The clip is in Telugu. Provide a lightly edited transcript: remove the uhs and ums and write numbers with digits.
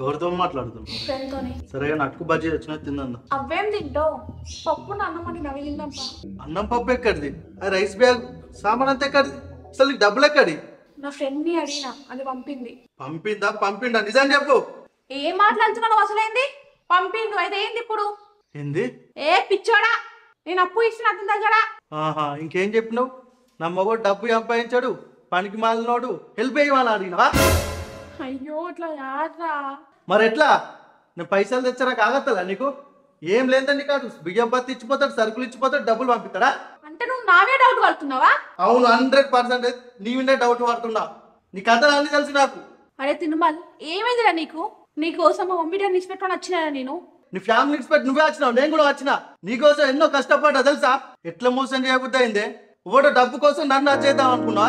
ఎవరితో మాట్లాడుతున్నావు? ఫ్రెండ్తోని. సరేగా నట్టుకు బజ్జీ వచ్చినా తిందా. అవేం తింటావు? పప్పు అన్నం అంటే నవ్వి తిందాంపా. అన్నం పప్పు ఎక్కడిది? ఆ రైస్ బ్యాగ్ సామాన్ అంతా ఎక్కడిది? అసలు నీకు డబ్బులు ఎక్కడి? నా ఫ్రెండ్ ని అడిగినా, అది పంపింది. పంపిండా నిజం చెప్పు. ఏం మాట్లాడుతున్నావు అసలేంది? పంపిండు అయితే ఏంది ఇప్పుడు? ఏంది? ఏ పిచ్చోడా, నేను అప్పు ఇచ్చిన అతని దగ్గర. ఆహా, ఇంకేం చెప్పినావు? నా మగోడు డబ్బు సంపాదించాడు, పనికి మాలినోడు, హెల్ప్ చేయమని అడిగినవా? అయ్యో ఇట్లా యాడ్రా. మరి ఎట్లా? నేను పైసలు తెచ్చరా కాగత్తలా నీకు? ఏం లేదండి కాదు, బియ్యం పత్తి ఇచ్చిపోతాడు, సరుకులు ఇచ్చిపోతాడు, డబ్బులు పంపిస్తాడా? అంటే నువ్వు నావే డౌట్ పడుతున్నావా? అవును, 100% నీ విండే డౌట్ పడుతున్నా. నీ కథలు అన్ని తెలుసు నాకు. అరే తినుమల్, ఏమైందిరా నీకు? నీకోసం మా మమ్మీ డాడీ నిచ్చిపెట్టుకొని వచ్చినా నేను. నీ ఫ్యామిలీ ఎక్స్పెక్ట్ నువ్వే వచ్చినావు, నేను కూడా వచ్చినా. నీకోసం ఎన్నో కష్టపడ్డా తెలుసా? ఎట్లా మోసం చేయబుద్ది అయిందే? ఒకటో డబ్బు కోసం నన్ను చేద్దాం అనుకున్నా.